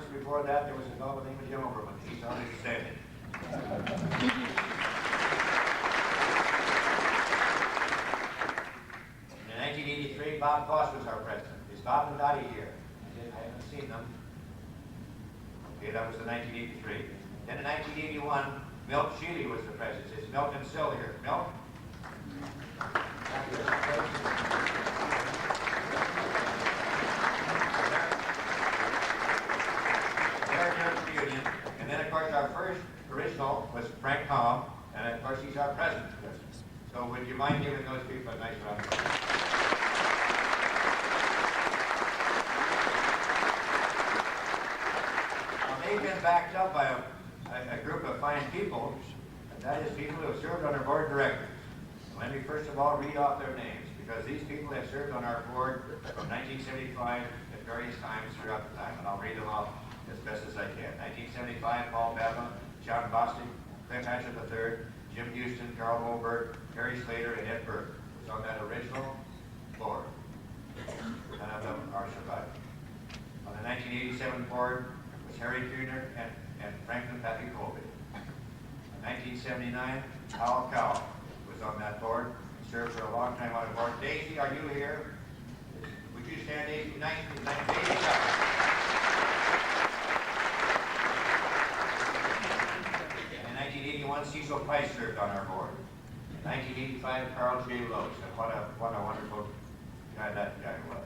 conference before that, there was a fellow named Jim Overman. He's already standing. In 1983, Bob Foss was our president. Is Bob and Dottie here? I haven't seen them. Okay, that was in 1983. Then in 1981, Milt Sheely was the president. Is Milton still here? Milt? Reunion. And then, of course, our first original was Frank Tom, and of course, he's our president. So, would you mind giving those people a nice round of applause? Now, they've been backed up by a group of fine people, and that is people who have served on our board of directors. Let me first of all read off their names, because these people have served on our board from 1975 at various times throughout the time, and I'll read them off as best as I can. 1975, Paul Babin, John Bostic, Cliff Hatchett III, Jim Houston, Carl Moberg, Harry Slater, and Ed Burke was on that original board. None of them are surviving. On the 1987 board was Harry Kuhner and Franklin Pappy Colby. In 1979, Hal Cowell was on that board, served for a long time on the board. Daisy, are you here? Would you stand, Daisy? Nice. Daisy, in 1981, Cecil Price served on our board. In 1985, Carl J. Lowes, and what a wonderful guy that guy was.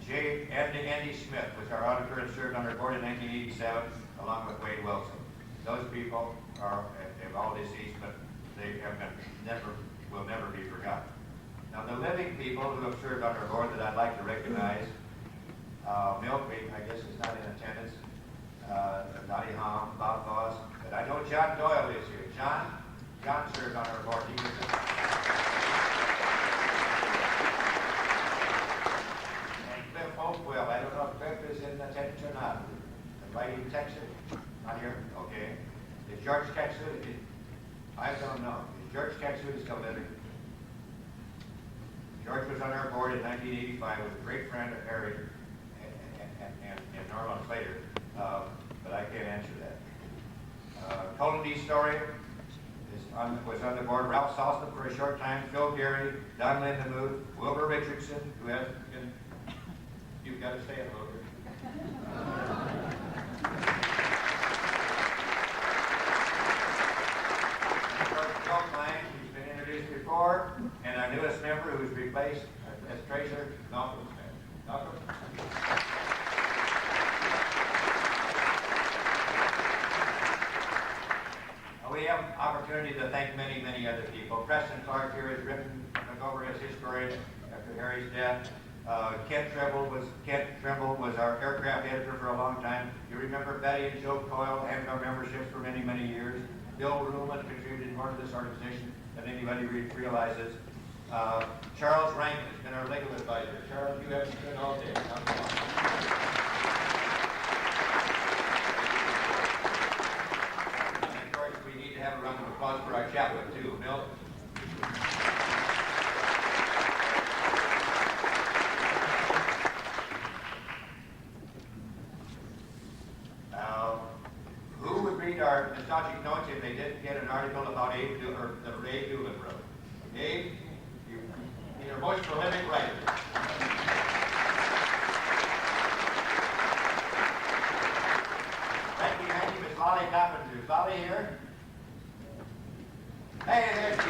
And Andy Smith was our auditor and served on our board in 1987, along with Wade Wilson. Those people are all deceased, but they have will never be forgotten. Now, the living people who have served on our board that I'd like to recognize, Milt, I guess, is not in attendance. Dottie Hom, Bob Foss, but I know John Doyle is here. John served on our board. He was and Cliff Hopewell. I don't know if Cliff is in attendance or not. Inviting Texas? Not here? Okay. Is George Texas? I don't know. Is George Texas still living? George was on our board in 1985. Was a great friend of Harry and Norman Slater. But I can't answer that. Colin D. Story was on the board. Ralph Salston for a short time. Phil Gary, Don Lindemuth, Wilbur Richardson, who has been. You've got to stay in Wilbur. Bill Klein, who's been introduced before, and our newest member who's replaced as treasurer, Malcolm Smith. Malcolm. We have opportunity to thank many other people. Preston Clark here has written, took over as historian after Harry's death. Kent Trimble was our aircraft editor for a long time. You remember Betty and Joe Coyle had our memberships for many years. Bill Ruhlman contributed more to this organization than anybody realizes. Charles Rankin has been our legal advisor. Charles, you have been all day. Have a round of applause for our chaplain, too. Milt? Who would read our nostalgic notes if they didn't get an article about Abe Doolin wrote? Abe, you're most prolific writer. Right behind you is Lolly Carpenter. Is Lolly here? Hey, there's Peter.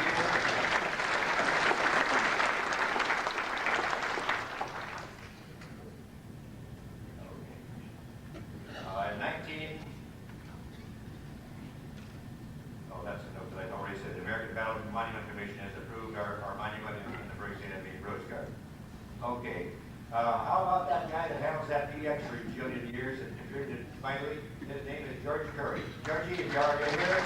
In 19... Oh, that's a note that I already said. The American Battle Monument Commission has approved our monument in the Berg St. Anthony Rose Garden. Okay. How about that guy that handles that PX for a jillion years and contributed finally? His name is George Curry. Georgie, if you are here.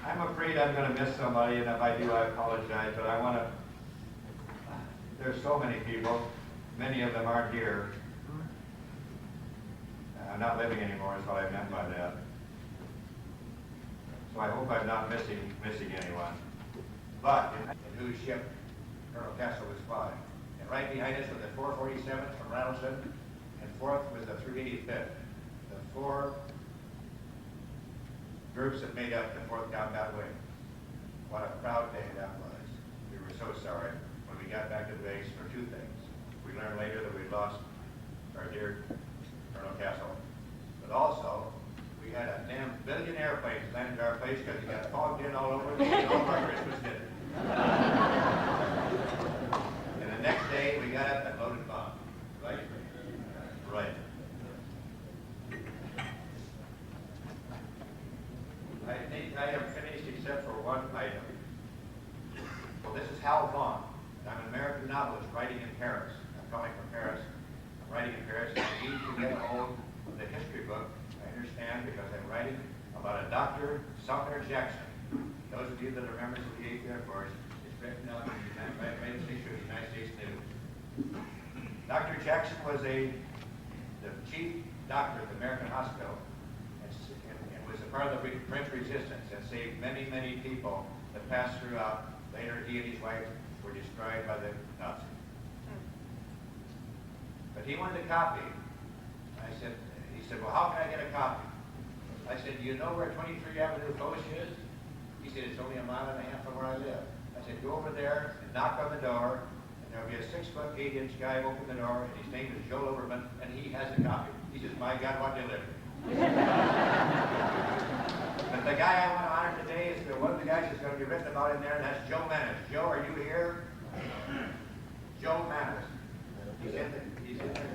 I'm afraid I'm going to miss somebody, and if I do, I apologize, but I want to, there's so many people, many of them aren't here. I'm not living anymore is what I meant by that. So I hope I'm not missing anyone. but in whose ship Colonel Castle was flying. And right behind us were the 447th from Rattlesden, and fourth was the 385th. The four groups that made up the 4th Combat Wing. What a proud day that was. We were so sorry when we got back to the base for two things. We learned later that we'd lost our dear Colonel Castle, but also we had a damn billion airplanes landed at our place because he got fogged in all over and all of our Christmas dinner. And the next day we got up and loaded bombs. Right? Right. I think I am finished except for one item. Well, this is Hal Vaughan. I'm an American novelist writing in Paris. I'm coming from Paris. I'm writing in Paris, and I need to get a hold of the history book. I understand because I'm writing about a Dr. Sumner Jackson. Those of you that are members of the 8th Air Force, it's written out in the United States News. Dr. Jackson was the chief doctor of the American hospital and was a part of the French resistance and saved many, many people that passed throughout. Later, he and his wife were destroyed by the Nazis. But he wanted a copy. He said, well, how can I get a copy? I said, do you know where 23 Avenue Foch is? He said, it's only a mile and a half from where I live. I said, go over there and knock on the door, and there'll be a 6'8" guy open the door, and his name is Joe Overman, and he has a copy. He says, my God, what delivery. But the guy I want to honor today is one of the guys that's going to be written about in there, and that's Joe Manus. Joe, are you here? Joe Manus. He's in there. He's in there.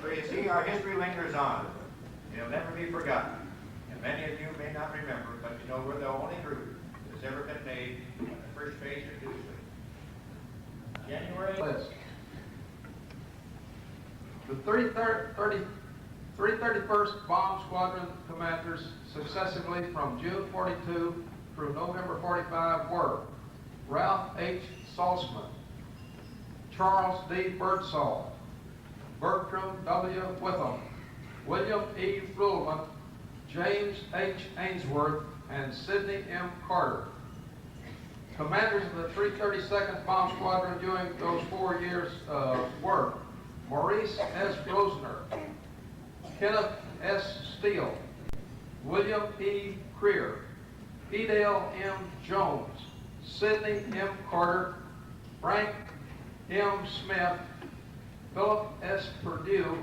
So you see, our history lingers on. It'll never be forgotten. And many of you may not remember, but you know we're the only group that's ever been made on the first page of Newsweek. January. The 331st Bomb Squadron commanders successively from June 42 through November 45 were Ralph H. Saltzman, Charles D. Birdsall, Bertram W. Witham, William E. Ruhlman, James H. Ainsworth, and Sidney M. Carter. Commanders of the 332nd Bomb Squadron during those 4 years were Maurice S. Rosner, Kenneth S. Steele, William E. Creer, Edale M. Jones, Sidney M. Carter, Frank M. Smith, Philip S. Perdue,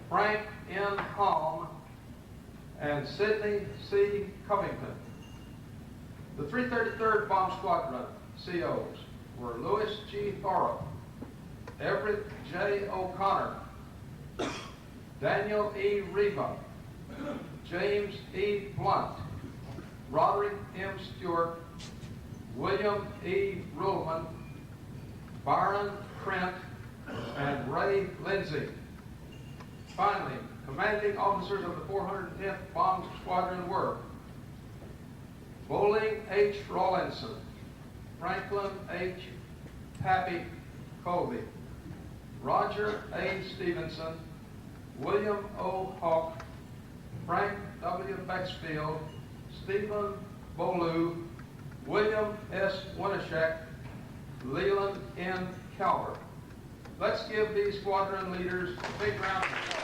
Frank N. Halm, and Sidney C. Covington. The 333rd Bomb Squadron COs were Louis G. Thoreau, Everett J. O'Connor, Daniel E. Riva, James E. Blunt, Roderick M. Stewart, William E. Ruhlman, Byron Trent, and Ray Lindsay. Finally, commanding officers of the 410th Bomb Squadron were Bowling H. Rawlinson, Franklin H. Pappy Colby, Roger A. Stevenson, William O. Hawk, Frank W. Bexfield, Stephen Bolu, William S. Winishek, Leland N. Calvert. Let's give these squadron leaders a big round of applause.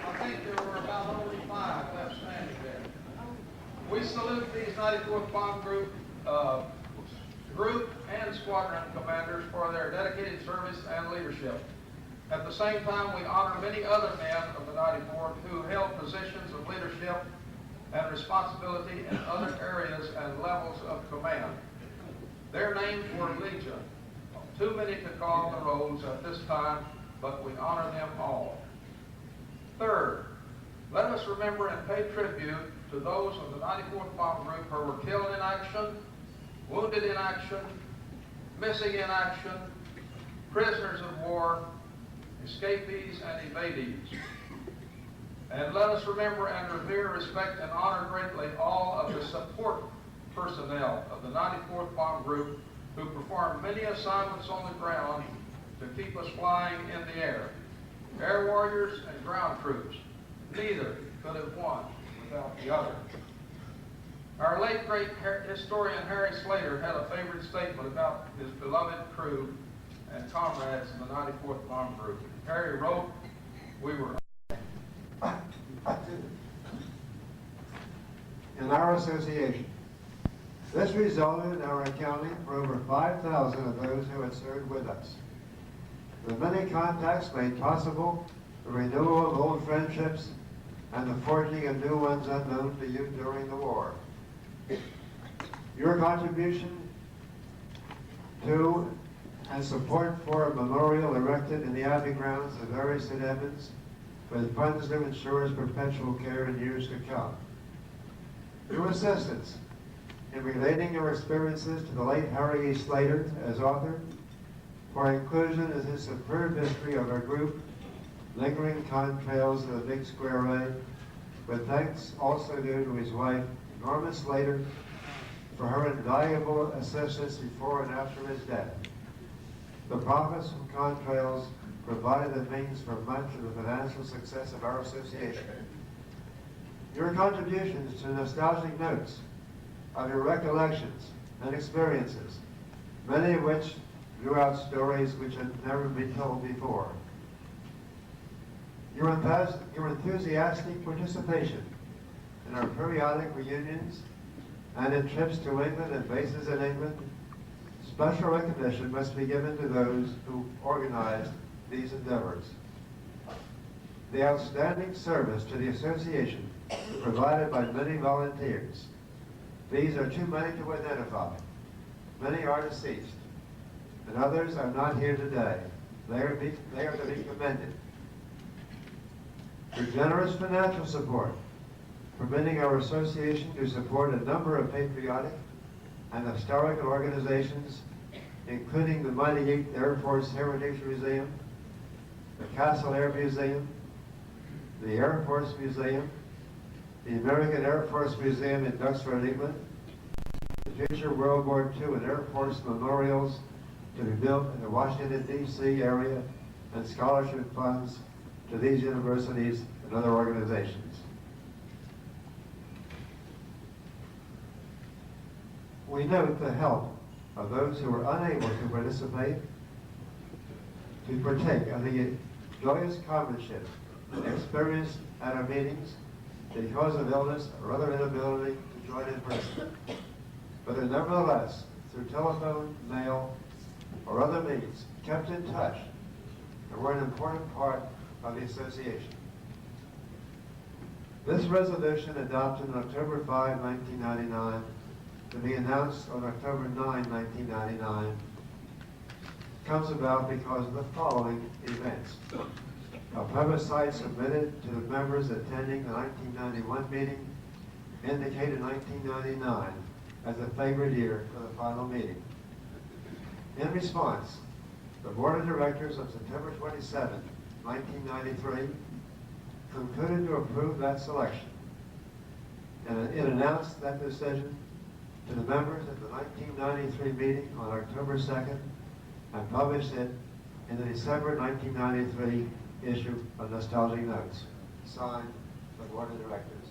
I think there were about only 5 left standing there. We salute these 94th Bomb Group and squadron commanders for their dedicated service and leadership. At the same time, we honor many other men of the 94th who held positions of leadership and responsibility in other areas and levels of command. Their names were legion. Too many to call the rolls at this time, but we honor them all. Third, let us remember and pay tribute to those of the 94th Bomb Group who were killed in action, wounded in action, missing in action, prisoners of war, escapees and evadees. And let us remember and revere, respect, and honor greatly all of the support personnel of the 94th Bomb Group who perform many assignments on the ground to keep us flying in the air. Air warriors and ground troops, neither could have won without the other. Our late great historian Harry Slater had a favorite statement about his beloved crew and comrades in the 94th Bomb Group. Harry wrote, "We were in our association. This resulted in our accounting for over 5,000 of those who had served with us. The many contacts made possible the renewal of old friendships and the forging of new ones unknown to you during the war. Your contribution to and support for a memorial erected in the Abbey grounds of Bury St. Edmunds with funds to ensure its perpetual care in years to come. Your assistance in relating your experiences to the late Harry E. Slater as author, for inclusion in his superb history of our group, Lingering Contrails of the Big Square A, with thanks also due to his wife, Norma Slater, for her invaluable assistance before and after his death. The profits from Contrails provided the means for much of the financial success of our association. Your contributions to nostalgic notes of your recollections and experiences, many of which drew out stories which had never been told before. Your enthusiastic participation in our periodic reunions and in trips to England and bases in England, special recognition must be given to those who organized these endeavors. The outstanding service to the association provided by many volunteers. These are too many to identify. Many are deceased, and others are not here today. They are to be commended. Your generous financial support, permitting our association to support a number of patriotic and historical organizations, including the mighty 8th Air Force Heritage Museum, the Castle Air Museum, the Air Force Museum, the American Air Force Museum in Duxford, England, the future World War II and Air Force memorials to be built in the Washington, D.C. area, and scholarship funds to these universities and other organizations. We note the help of those who were unable to participate to partake of the joyous comradeship experienced at our meetings because of illness or other inability to join in person, but are nevertheless, through telephone, mail, or other means, kept in touch and were an important part of the association. This resolution, adopted on October 5, 1999, to be announced on October 9, 1999, comes about because of the following events. A plebiscite submitted to the members attending the 1991 meeting indicated 1999 as a favored year for the final meeting. In response, the Board of Directors on September 27, 1993, concluded to approve that selection, and it announced that decision to the members at the 1993 meeting on October 2nd and published it in the December 1993 issue of Nostalgic Notes, signed the Board of Directors.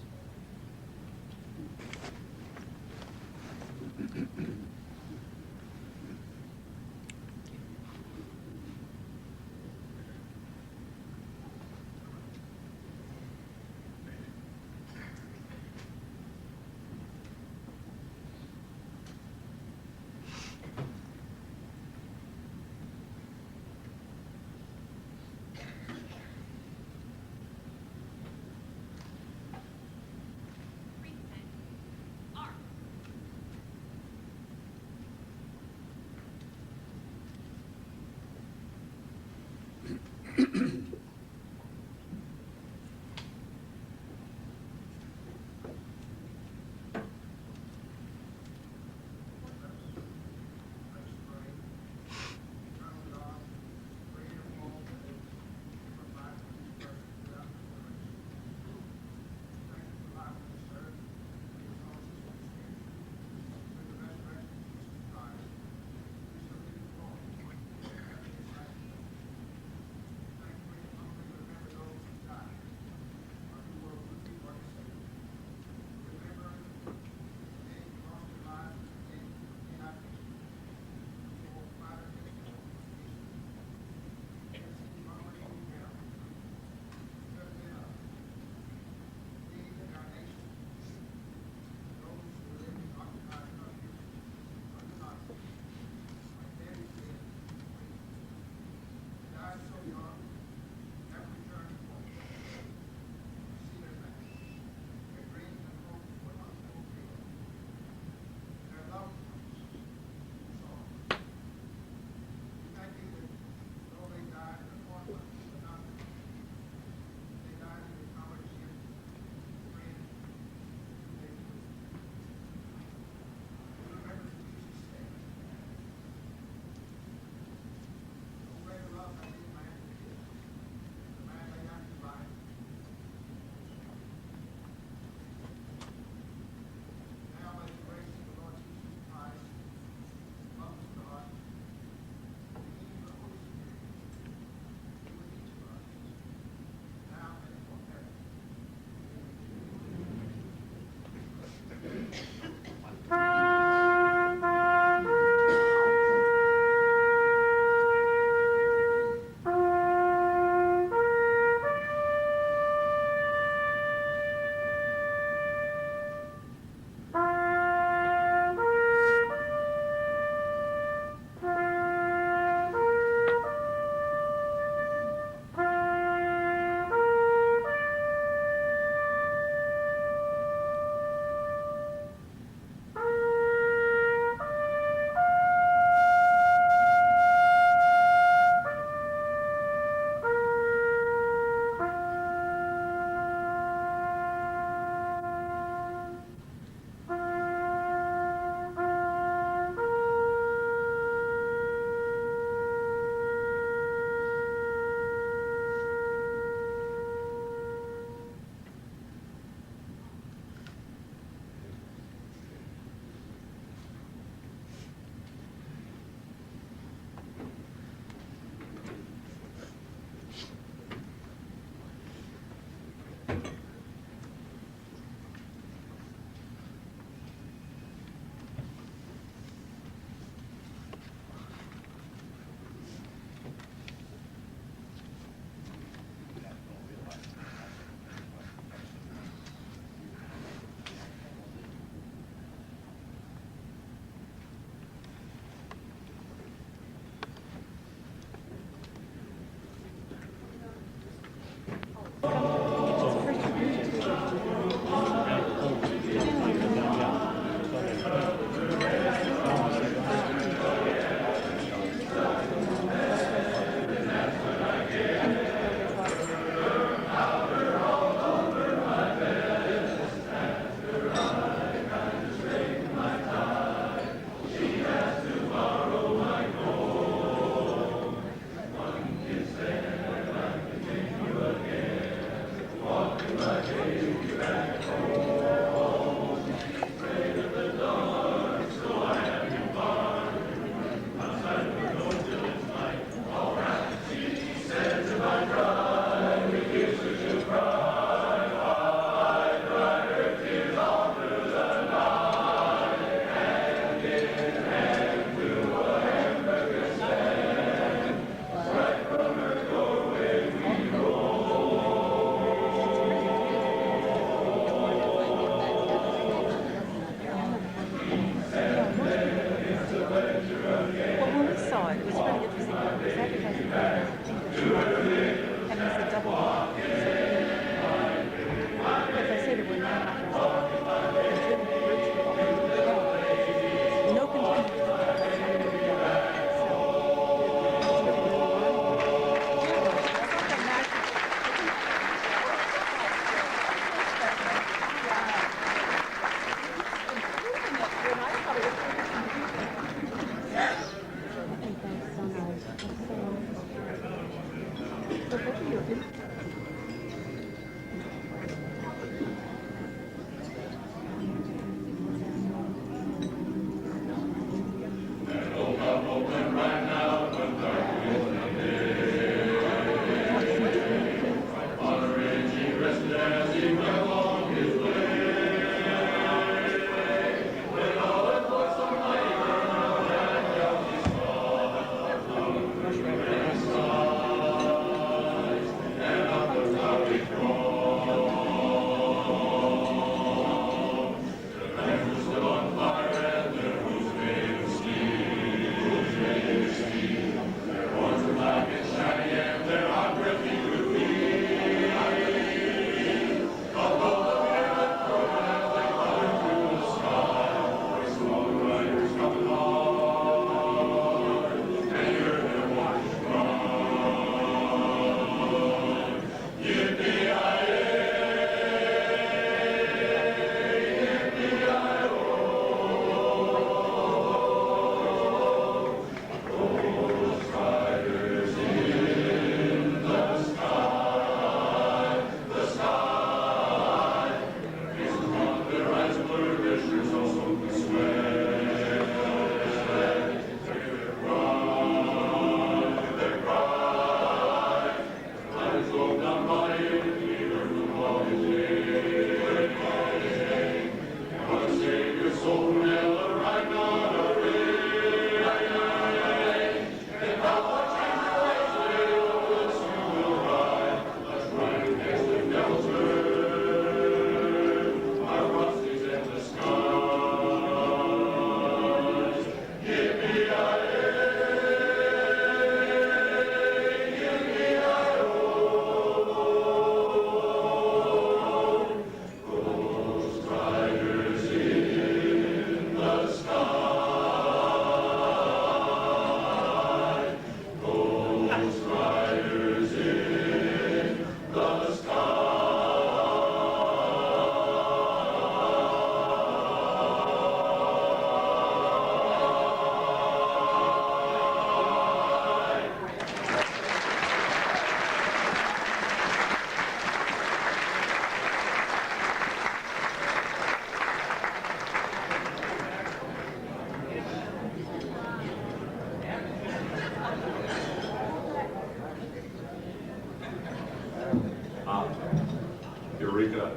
Eureka.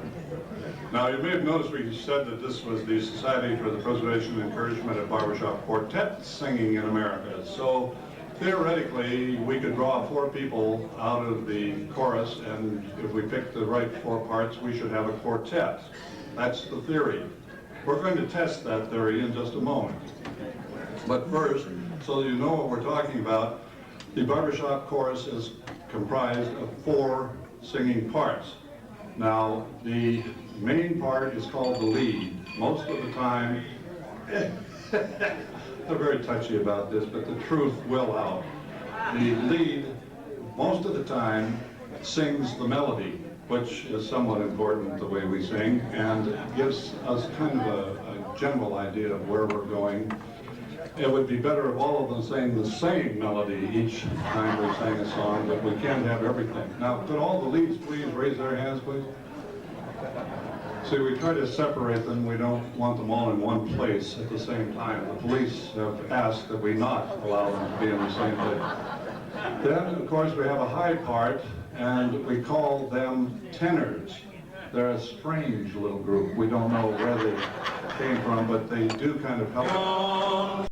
Now, you may have noticed we said that this was the Society for the Preservation and Encouragement of Barbershop Quartet Singing in America. So theoretically, we could draw 4 people out of the chorus, and if we pick the right 4 parts, we should have a quartet. That's the theory. We're going to test that theory in just a moment. But first, so that you know what we're talking about, the barbershop chorus is comprised of 4 singing parts. Now, the main part is called the lead. Most of the time, they're very touchy about this, but the truth will out. The lead, most of the time, sings the melody, which is somewhat important the way we sing, and gives us kind of a general idea of where we're going. It would be better if all of them sang the same melody each time we sang a song, but we can't have everything. Now, could all the leads please raise their hands, please? See, we try to separate them. We don't want them all in one place at the same time. The police have asked that we not allow them to be in the same place. Then, of course, we have a high part, and we call them tenors. They're a strange little group. We don't know where they came from, but they do kind of help.